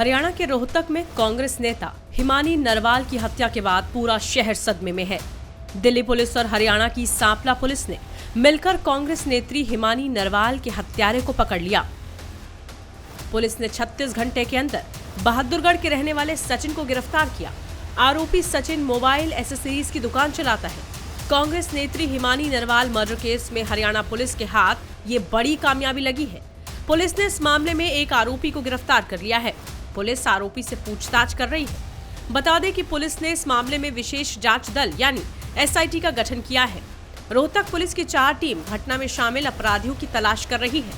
हरियाणा के रोहतक में कांग्रेस नेता हिमानी नरवाल की हत्या के बाद पूरा शहर सदमे में है। दिल्ली पुलिस और हरियाणा की सांपला पुलिस ने मिलकर कांग्रेस नेत्री हिमानी नरवाल के हत्यारे को पकड़ लिया। पुलिस ने 36 घंटे के अंदर बहादुरगढ़ के रहने वाले सचिन को गिरफ्तार किया। आरोपी सचिन मोबाइल एसेसरीज की दुकान चलाता है। कांग्रेस नेत्री हिमानी नरवाल मर्डर केस में हरियाणा पुलिस के हाथ ये बड़ी कामयाबी लगी है। पुलिस ने इस मामले में एक आरोपी को गिरफ्तार कर लिया है। पुलिस आरोपी से पूछताछ कर रही है। बता दें कि पुलिस ने इस मामले में विशेष जांच दल यानी एसआईटी का गठन किया है। रोहतक पुलिस की 4 टीम घटना में शामिल अपराधियों की तलाश कर रही है।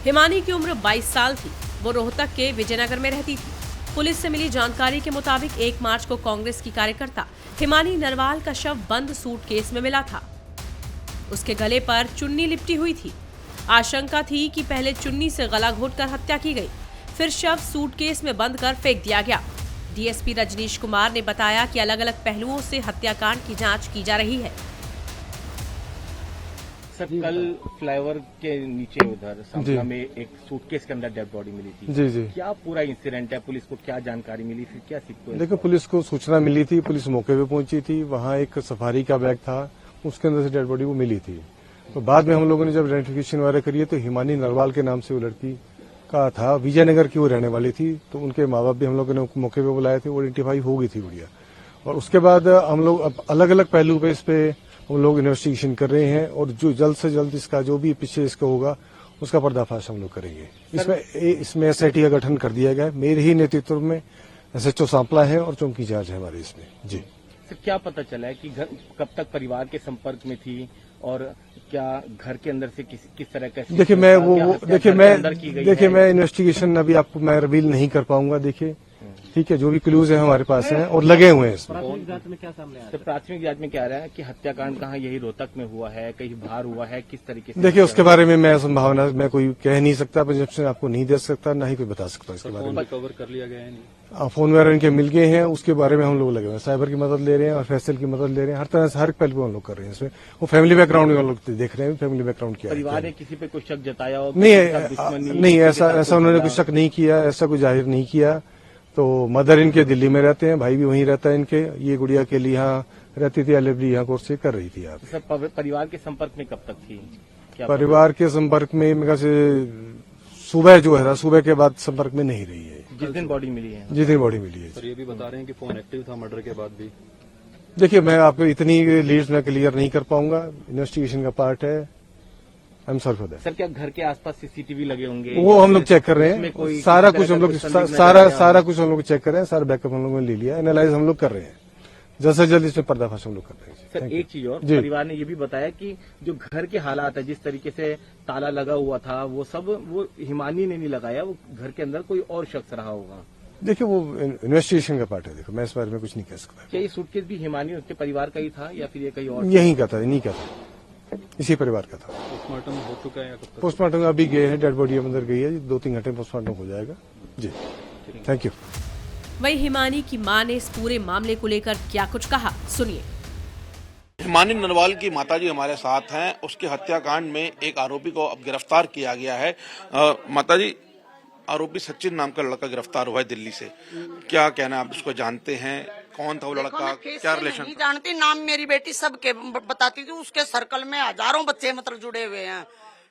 हिमानी की उम्र 22 साल थी। वो रोहतक के विजयनगर में रहती थी। पुलिस से मिली जानकारी के मुताबिक 1 मार्च को कांग्रेस की कार्यकर्ता हिमानी नरवाल का शव बंद सूटकेस में मिला था। उसके गले पर चुन्नी लिपटी हुई थी। आशंका थी कि पहले चुन्नी से गला घोंटकर हत्या की गई, फिर शव सूटकेस में बंद कर फेंक दिया गया। डीएसपी रजनीश कुमार ने बताया कि अलग अलग पहलुओं से हत्याकांड की जांच की जा रही है। सर, कल फ्लाईओवर के नीचे उधर सांपला में एक सूटकेस के अंदर डेड बॉडी मिली थी। जी जी, क्या पूरा इंसिडेंट है? पुलिस को क्या जानकारी मिली, फिर क्या सीखते? देखो, पुलिस को सूचना मिली थी, पुलिस मौके पे पहुंची थी। वहाँ एक सफारी का बैग था, उसके अंदर से डेड बॉडी वो मिली थी। तो बाद में हम लोगों ने जब आइडेंटिफिकेशन वगैरह करी तो हिमानी नरवाल के नाम से वो लड़की का था, विजयनगर की वो रहने वाली थी। तो उनके माँ बाप भी हम लोगों ने मौके पे बुलाए थे, वो आइडेंटिफाई हो गई थी बढ़िया। और उसके बाद हम लोग अब अलग अलग पहलू पे इस पे हम लोग इन्वेस्टिगेशन कर रहे हैं और जो जल्द से जल्द इसका जो भी पीछे इसका होगा उसका पर्दाफाश हम लोग करेंगे। इसमें एसआईटी का गठन कर दिया गया है। मेरे ही नेतृत्व में एसएचओ सांपला है और चौकी इंचार्ज है हमारे इसमें। जी सर, क्या पता चला है कि घर कब तक परिवार के संपर्क में थी और क्या घर के अंदर से किस तरह का? देखिए मैं इन्वेस्टिगेशन अभी आपको मैं रिवील नहीं कर पाऊंगा। देखिए, ठीक है, जो भी क्लूज है हमारे पास हैं और लगे हुए हैं इसमें। प्राथमिक जांच में क्या सामने आया? तो प्राथमिक जांच में क्या आ रहा है कि हत्याकांड कहाँ यही रोहतक में हुआ है, कहीं बाहर हुआ है, किस तरीके से? देखिए, उसके बारे में मैं संभावना मैं कोई कह नहीं सकता, प्रोजेक्शन आपको नहीं दे सकता, ना ही कोई बता सकता इसके बारे में। कवर कर लिया गया है? नहीं, फोन वगैरह इनके मिल गए हैं, उसके बारे में हम लोग लगे हुए हैं। साइबर की मदद ले रहे हैं और फैसल की मदद ले रहे हैं। हर तरह से हर पहलू हम लोग कर रहे हैं इसमें। वो फैमिली बैकग्राउंड में हम लोग देख रहे हैं, फैमिली बैकग्राउंड क्या है। परिवार ने किसी पे कोई शक जताया हो? नहीं, ऐसा उन्होंने कोई शक नहीं किया, ऐसा कोई जाहिर नहीं किया। तो मदर इनके दिल्ली में रहते हैं, भाई भी वहीं रहता है इनके। ये गुड़िया के लिए यहाँ रहती थी, एलएबडी यहाँ कोर्स से कर रही थी। आप सर, परिवार के संपर्क में कब तक थी? परिवार के संपर्क में मेरे से सुबह जो है सुबह के बाद संपर्क में नहीं रही है। जिस दिन बॉडी मिली है? जिस दिन बॉडी मिली है। सर, ये भी बता रहे हैं कि फोन एक्टिव था मर्डर के बाद भी। देखिए, मैं आपको इतनी लीड्स में क्लियर नहीं कर पाऊंगा, इन्वेस्टिगेशन का पार्ट है। I am sorry for that. Sir, क्या घर के आसपास सीसीटीवी लगे होंगे? वो हम लोग चेक कर रहे हैं। सारा कुछ हम लोग चेक कर रहे हैं। सारा बैकअप हम लोगों ने ले लिया, एनालाइज हम लोग कर रहे हैं। जल्द से जल्द इसमें पर्दाफाश हम लोग कर रहे हैं। सर, एक चीज और, परिवार ने ये भी बताया कि जो घर के हालात है, जिस तरीके से ताला लगा हुआ था, वो सब वो हिमानी ने नहीं लगाया, वो घर के अंदर कोई और शख्स रहा होगा। देखिए, वो इन्वेस्टिगेशन का पार्ट है। देखो, मैं इस बारे में कुछ नहीं कह सकता। क्या ये सूटकेस भी हिमानी उसके परिवार का ही था या फिर ये कहीं और? यहीं का था, नहीं का था, इसी परिवार का था। पोस्टमार्टम हो चुका है? पोस्टमार्टम अभी गए हैं, डेड बॉडी अंदर गई है। 2-3 घंटे में पोस्टमार्टम हो जाएगा। जी, थैंक यू। वहीं हिमानी की मां ने इस पूरे मामले को लेकर क्या कुछ कहा, सुनिए। हिमानी नरवाल की माताजी हमारे साथ हैं। उसके हत्याकांड में एक आरोपी को अब गिरफ्तार किया गया है। माताजी, आरोपी सचिन नाम का लड़का गिरफ्तार हुआ है दिल्ली से, क्या कहना है? आप उसको जानते हैं? कौन था वो लड़का, क्या रिलेशन? नहीं जानती, नाम मेरी बेटी सबके बताती थी। उसके सर्कल में हजारों बच्चे मतलब जुड़े हुए हैं।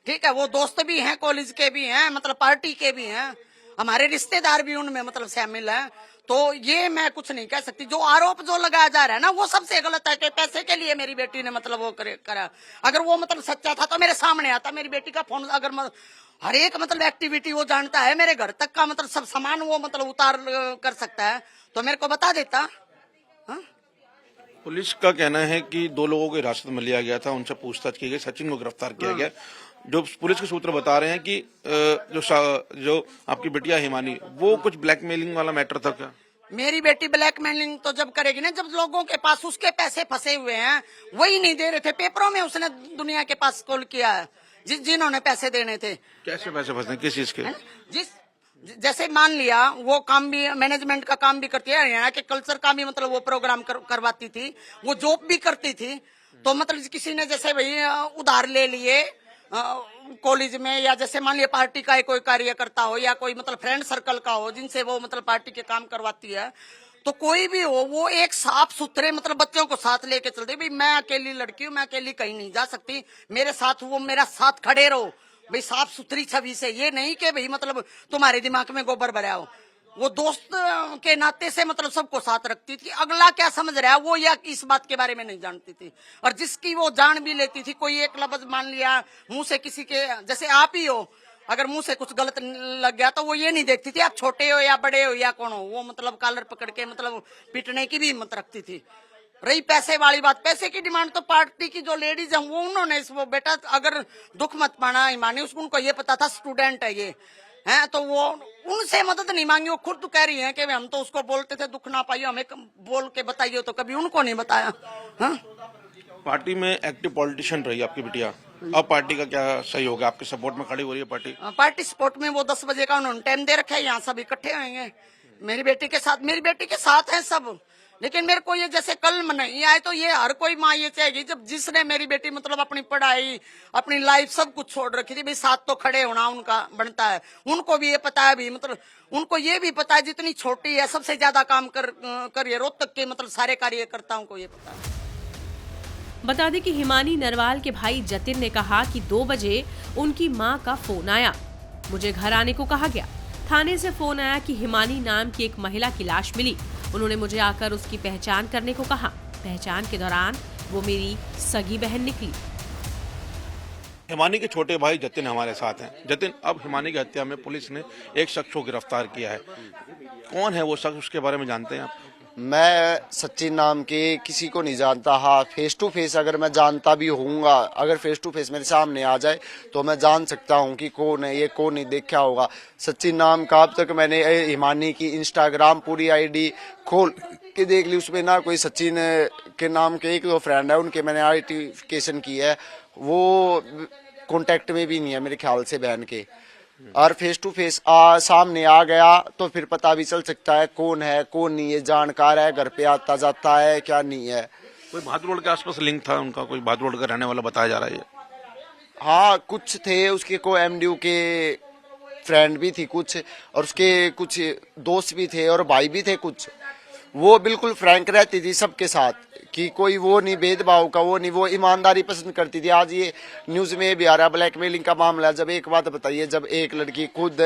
ठीक है, वो दोस्त भी हैं, कॉलेज के भी हैं, मतलब पार्टी के भी हैं, हमारे रिश्तेदार भी उनमें मतलब शामिल हैं। तो ये मैं कुछ नहीं कह सकती। जो आरोप जो लगाया जा रहा है ना, वो सबसे गलत है कि पैसे के लिए मेरी बेटी ने मतलब वो करा। अगर वो मतलब सच्चा था तो मेरे सामने आता। मेरी बेटी का फोन अगर हर एक मतलब एक्टिविटी वो जानता है, मेरे घर तक का मतलब सब सामान वो मतलब उतार कर सकता है, तो मेरे को बता देता। हा? पुलिस का कहना है कि 2 लोगों को हिरासत में लिया गया था, उनसे पूछताछ की गई, सचिन को गिरफ्तार किया गया। जो पुलिस के सूत्र बता रहे हैं कि जो आपकी बेटिया हिमानी, वो कुछ ब्लैकमेलिंग वाला मैटर था क्या? मेरी बेटी ब्लैकमेलिंग तो जब करेगी ना, जब लोगों के पास उसके पैसे फंसे हुए हैं, वही नहीं दे रहे थे। पेपरों में उसने दुनिया के पास कॉल किया है, जिन्होंने पैसे देने थे। कैसे पैसे फंसे, किस चीज के? जैसे मान लिया, वो काम भी मैनेजमेंट का काम भी करती है, हरियाणा के कल्चर का भी मतलब वो प्रोग्राम करवाती थी, वो जॉब भी करती थी। तो मतलब किसी ने जैसे भाई उधार ले लिए कॉलेज में, या जैसे मान लिया पार्टी का कोई कार्यकर्ता हो या कोई मतलब फ्रेंड सर्कल का हो जिनसे वो मतलब पार्टी के काम करवाती है, तो कोई भी हो वो एक साफ सुथरे मतलब बच्चों को साथ लेके चलते। भाई मैं अकेली लड़की हूँ, मैं अकेली कहीं नहीं जा सकती, मेरे साथ वो मेरा साथ खड़े रहो भाई, साफ सुथरी छवि से। ये नहीं कि भाई मतलब तुम्हारे दिमाग में गोबर भरा हो। वो दोस्त के नाते से मतलब सबको साथ रखती थी। अगला क्या समझ रहा है वो या इस बात के बारे में नहीं जानती थी। और जिसकी वो जान भी लेती थी, कोई एक लफ्ज मान लिया मुंह से किसी के, जैसे आप ही हो, अगर मुंह से कुछ गलत लग गया तो वो ये नहीं देखती थी आप छोटे हो या बड़े हो या कौन हो, वो मतलब कॉलर पकड़ के मतलब पीटने की भी हिम्मत रखती थी। रही पैसे वाली बात, पैसे की डिमांड तो पार्टी की जो लेडीज है वो उन्होंने वो बेटा अगर दुख मत पाना हिमानी, उसको उनको ये पता था स्टूडेंट है ये हैं, तो वो उनसे मदद नहीं मांगी। वो खुद तो कह रही है कि हम तो उसको बोलते थे दुख ना पाइए, हमें बोल के बताइए, तो कभी उनको नहीं बताया। हाँ? पार्टी में एक्टिव पॉलिटिशियन रही आपकी बिटिया, अब पार्टी का क्या सहयोग है, आपके सपोर्ट में खड़ी हो रही है पार्टी? पार्टी सपोर्ट में वो 10 बजे का उन्होंने टाइम दे रखा है, यहाँ सब इकट्ठे होंगे मेरी बेटी के साथ हैं सब। लेकिन मेरे को ये जैसे कल नहीं आए तो ये हर कोई माँ ये चाहेगी, जब जिसने मेरी बेटी मतलब अपनी पढ़ाई अपनी लाइफ सब कुछ छोड़ रखी थी, भाई साथ तो खड़े होना उनका बनता है। उनको भी ये पता है भी मतलब उनको ये भी पता है जितनी छोटी है सबसे ज्यादा काम करिए रोहतक के मतलब सारे कार्यकर्ताओं को ये पता है। बता दें कि हिमानी नरवाल के भाई जतिन ने कहा कि 2 बजे उनकी मां का फोन आया, मुझे घर आने को कहा गया। थाने से फोन आया कि हिमानी नाम की एक महिला की लाश मिली, उन्होंने मुझे आकर उसकी पहचान करने को कहा। पहचान के दौरान वो मेरी सगी बहन निकली। हिमानी के छोटे भाई जतिन हमारे साथ हैं। जतिन, अब हिमानी की हत्या में पुलिस ने एक शख्स को गिरफ्तार किया है, कौन है वो शख्स, उसके बारे में जानते हैं आप? मैं सचिन नाम के किसी को नहीं जानता। हाँ, फेस टू फेस अगर मैं जानता भी होऊंगा, अगर फेस टू फेस मेरे सामने आ जाए तो मैं जान सकता हूँ कि कौन है ये, कौन नहीं देखा होगा। सचिन नाम का अब तक मैंने हिमानी की इंस्टाग्राम पूरी आईडी खोल के देख ली, उसमें ना कोई सचिन के नाम के 1-2 फ्रेंड है, उनके मैंने आइडेंटिफिकेशन की है, वो कॉन्टेक्ट में भी नहीं है मेरे ख्याल से बहन के। और फेस टू फेस सामने आ गया तो फिर पता भी चल सकता है कौन है कौन नहीं है, जानकार है, घर पे आता जाता है क्या नहीं है। कोई भादर रोड के आसपास लिंक था उनका, कोई भादर रोड का रहने वाला बताया जा रहा है? हाँ, कुछ थे उसके को एमडीयू के फ्रेंड भी थी कुछ, और उसके कुछ दोस्त भी थे और भाई भी थे कुछ। वो बिल्कुल फ्रैंक रहती थी सबके साथ कि कोई वो नहीं भेदभाव का, वो नहीं, वो ईमानदारी पसंद करती थी। आज ये न्यूज में भी आ रहा ब्लैकमेलिंग का मामला। जब एक बात बताइए, जब एक लड़की खुद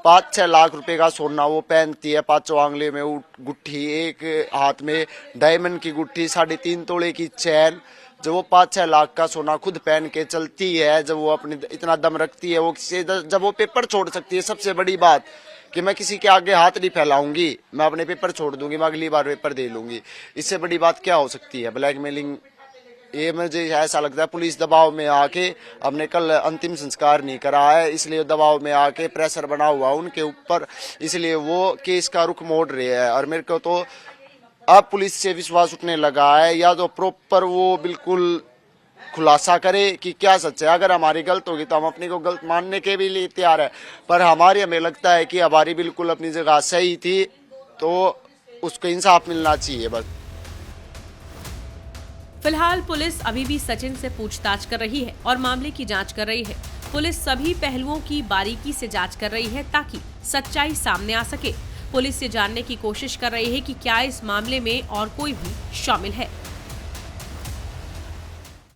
5-6 लाख रुपए का सोना वो पहनती है, 5 आंगले में गुट्ठी, एक हाथ में डायमंड की गुट्ठी, 3.5 तोले की चैन, जब वो 5-6 लाख का सोना खुद पहन के चलती है, जब वो अपनी इतना दम रखती है, वो जब वो पेपर छोड़ सकती है, सबसे बड़ी बात कि मैं किसी के आगे हाथ नहीं फैलाऊंगी, मैं अपने पेपर छोड़ दूंगी, मैं अगली बार पेपर दे लूंगी, इससे बड़ी बात क्या हो सकती है? ब्लैकमेलिंग, ये मुझे ऐसा लगता है पुलिस दबाव में आके, हमने कल अंतिम संस्कार नहीं करा है इसलिए दबाव में आके प्रेशर बना हुआ उनके ऊपर, इसलिए वो केस का रुख मोड़ रहे हैं। और मेरे को तो अब पुलिस से विश्वास उठने लगा है, या तो प्रॉपर वो बिल्कुल खुलासा करे कि क्या सच है। अगर हमारी गलत होगी तो हम अपने को गलत मानने के भी लिए तैयार है, पर हमें लगता है कि हमारी बिल्कुल अपनी जगह सही थी, तो उसको इंसाफ मिलना चाहिए बस। फिलहाल पुलिस अभी भी सचिन से पूछताछ कर रही है और मामले की जांच कर रही है। पुलिस सभी पहलुओं की बारीकी से जांच कर रही है ताकि सच्चाई सामने आ सके। पुलिस ये जानने की कोशिश कर रही है कि क्या इस मामले में और कोई भी शामिल है।